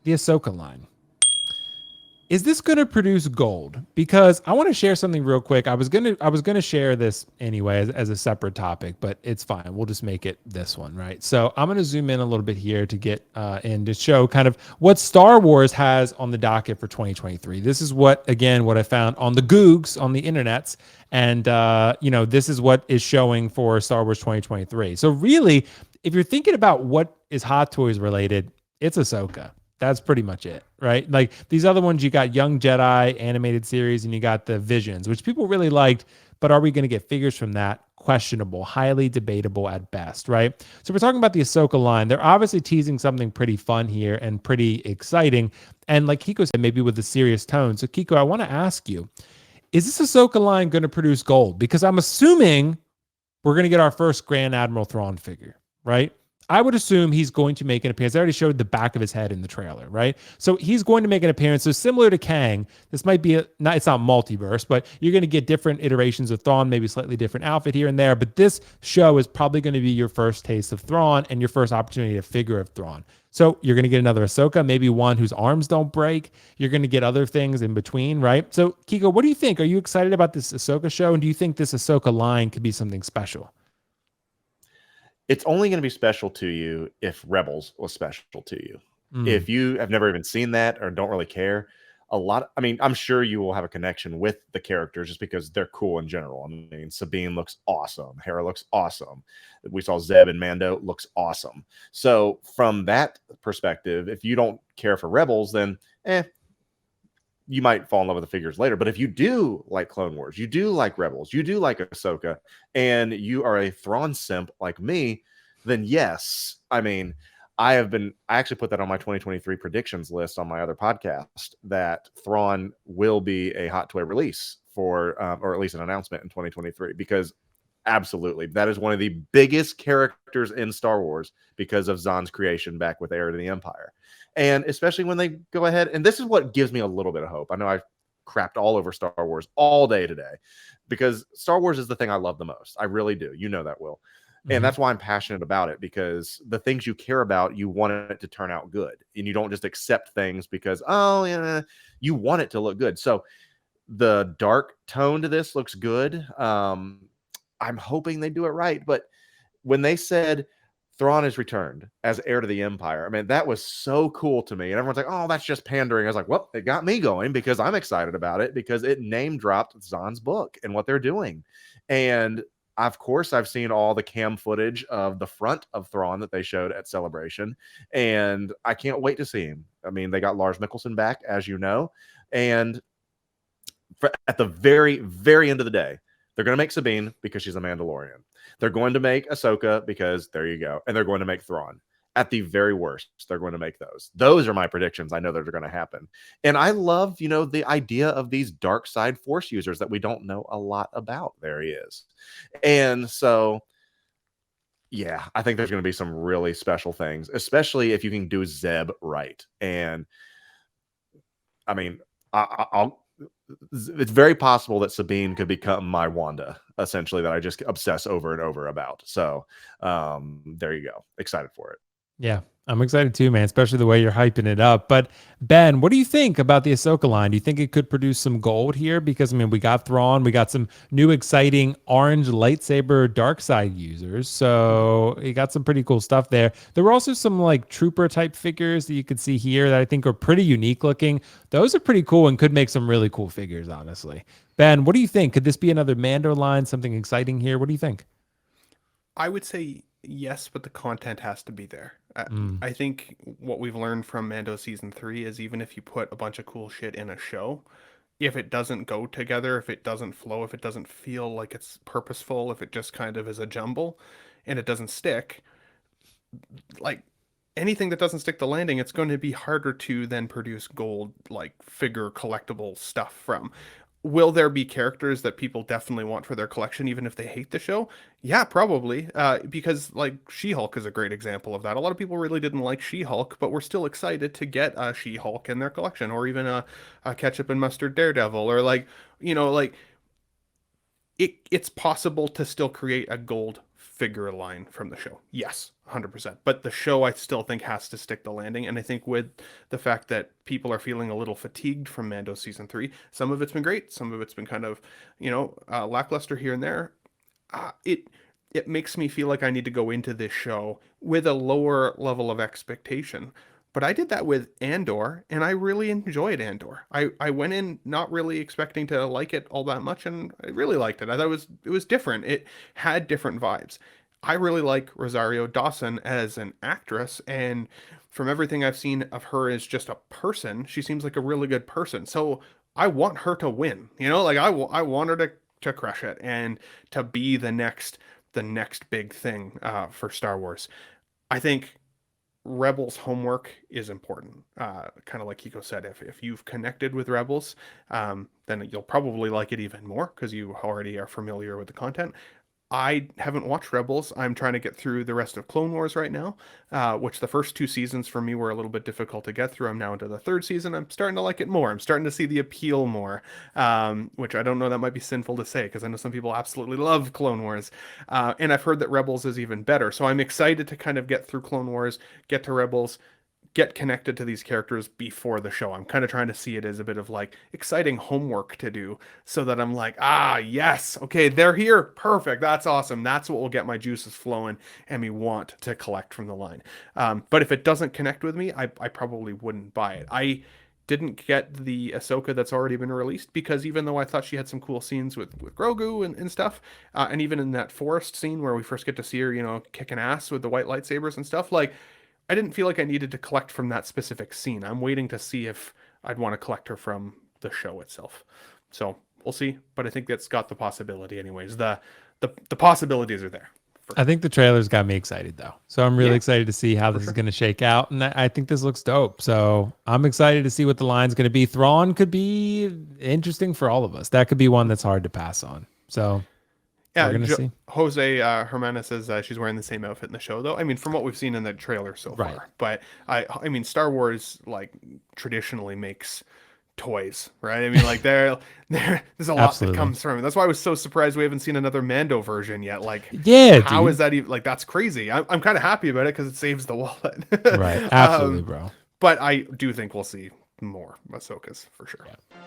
the Ahsoka line. Is this going to produce gold? Because I want to share something real quick. I was gonna share this anyway as a separate topic, but it's fine. We'll just make it this one, right? So I'm gonna zoom in a little bit here to get in to show kind of what Star Wars has on the docket for 2023. This is what I found on the Googs on the internets, and this is what is showing for Star Wars 2023. So really, if you're thinking about what is Hot Toys related, it's Ahsoka. That's pretty much it, right? Like these other ones, you got Young Jedi animated series and you got the Visions, which people really liked, but are we going to get figures from that? Questionable, highly debatable at best, right? So we're talking about the Ahsoka line. They're obviously teasing something pretty fun here and pretty exciting. And like Kiko said, maybe with a serious tone. So Kiko, I want to ask you, is this Ahsoka line going to produce gold? Because I'm assuming we're going to get our first Grand Admiral Thrawn figure, right? I would assume he's going to make an appearance. They already showed the back of his head in the trailer, right? So he's going to make an appearance. So similar to Kang, this might be it's not multiverse, but you're going to get different iterations of Thrawn, maybe slightly different outfit here and there. But this show is probably going to be your first taste of Thrawn and your first opportunity to figure of Thrawn. So you're going to get another Ahsoka, maybe one whose arms don't break. You're going to get other things in between, right? So Kiko, what do you think? Are you excited about this Ahsoka show? And do you think this Ahsoka line could be something special? It's only going to be special to you if Rebels was special to you. If you have never even seen that or don't really care, I'm sure you will have a connection with the characters just because they're cool in general. I mean, Sabine looks awesome. Hera looks awesome. We saw Zeb and Mando looks awesome. So from that perspective, if you don't care for Rebels, then you might fall in love with the figures later. But if you do like Clone Wars, you do like Rebels, you do like Ahsoka, and you are a Thrawn simp like me, then yes. I mean, I actually put that on my 2023 predictions list on my other podcast that Thrawn will be a hot toy release or at least an announcement in 2023, because absolutely, that is one of the biggest characters in Star Wars because of Zahn's creation back with Heir to the Empire. And especially when they go ahead, and this is what gives me a little bit of hope. I know I crapped all over Star Wars all day today because Star Wars is the thing I love the most. I really do. You know that, Will. And that's why I'm passionate about it, because the things you care about, you want it to turn out good. And you don't just accept things because, you want it to look good. So the dark tone to this looks good. I'm hoping they do it right. But when they said Thrawn is returned as heir to the Empire, I mean, that was so cool to me. And everyone's like, oh, that's just pandering. I was like, well, it got me going because I'm excited about it because it name dropped Zahn's book and what they're doing. And of course, I've seen all the cam footage of the front of Thrawn that they showed at Celebration, and I can't wait to see him. I mean, they got Lars Mikkelsen back, as you know, and at the very, very end of the day, they're going to make Sabine because she's a Mandalorian. They're going to make Ahsoka because there you go. And they're going to make Thrawn. At the very worst, they're going to make those. Those are my predictions. I know that are going to happen. And I love, the idea of these dark side force users that we don't know a lot about. There he is. And so, yeah, I think there's going to be some really special things, especially if you can do Zeb right. And I mean, it's very possible that Sabine could become my Wanda, essentially, that I just obsess over and over about. So there you go. Excited for it. Yeah, I'm excited too, man, especially the way you're hyping it up. But Ben, what do you think about the Ahsoka line? Do you think it could produce some gold here? Because, I mean, we got Thrawn, we got some new exciting orange lightsaber dark side users. So you got some pretty cool stuff there. There were also some like trooper type figures that you could see here that I think are pretty unique looking. Those are pretty cool and could make some really cool figures, honestly. Ben, what do you think? Could this be another Mando line, something exciting here? What do you think? I would say yes, but the content has to be there. I think what we've learned from Mando season 3 is even if you put a bunch of cool shit in a show, if it doesn't go together, if it doesn't flow, if it doesn't feel like it's purposeful, if it just kind of is a jumble and it doesn't stick, like anything that doesn't stick the landing, it's going to be harder to then produce gold, like figure collectible stuff from. Will there be characters that people definitely want for their collection, even if they hate the show? Yeah, probably. Because like She-Hulk is a great example of that. A lot of people really didn't like She-Hulk, but we're still excited to get a She-Hulk in their collection, or even a ketchup and mustard Daredevil, or like it's possible to still create a gold figure line from the show. Yes, 100%. But the show I still think has to stick the landing. And I think with the fact that people are feeling a little fatigued from Mando season 3, some of it's been great, some of it's been kind of, lackluster here and there. It makes me feel like I need to go into this show with a lower level of expectation. But I did that with Andor, and I really enjoyed Andor. I went in not really expecting to like it all that much, and I really liked it. I thought it was different. It had different vibes. I really like Rosario Dawson as an actress, and from everything I've seen of her as just a person, she seems like a really good person. So I want her to win. Like I want her to crush it and to be the next big thing for Star Wars. I think Rebels homework is important. Kind of like Kiko said, if you've connected with Rebels, then you'll probably like it even more because you already are familiar with the content. I haven't watched Rebels. I'm trying to get through the rest of Clone Wars right now, which the first 2 seasons for me were a little bit difficult to get through. I'm now into the 3rd season. I'm starting to like it more. I'm starting to see the appeal more, which I don't know, that might be sinful to say because I know some people absolutely love Clone Wars. And I've heard that Rebels is even better. So I'm excited to kind of get through Clone Wars, get to Rebels, get connected to these characters before the show. I'm kind of trying to see it as a bit of like exciting homework to do so that I'm like, yes, okay, they're here. Perfect. That's awesome. That's what will get my juices flowing and me want to collect from the line. But if it doesn't connect with me, I probably wouldn't buy it. I didn't get the Ahsoka that's already been released because even though I thought she had some cool scenes with Grogu and stuff, and even in that forest scene where we first get to see her, kicking ass with the white lightsabers and stuff, like, I didn't feel like I needed to collect from that specific scene. I'm waiting to see if I'd want to collect her from the show itself. So we'll see, but I think that's got the possibility anyways. The possibilities are there. I think the trailers got me excited though. So I'm really excited to see how this is going to shake out. And I think this looks dope. So I'm excited to see what the line's going to be. Thrawn could be interesting for all of us. That could be one that's hard to pass on. So yeah, we're going to see. Jose Hermana says she's wearing the same outfit in the show, though. I mean, from what we've seen in the trailer so far. But I mean, Star Wars like traditionally makes toys, right? I mean, like there's a lot that comes from it. That's why I was so surprised we haven't seen another Mando version yet. Like, how is that even? Like, that's crazy. I'm kind of happy about it because it saves the wallet. Right, absolutely, bro. But I do think we'll see more Ahsokas for sure. Yeah.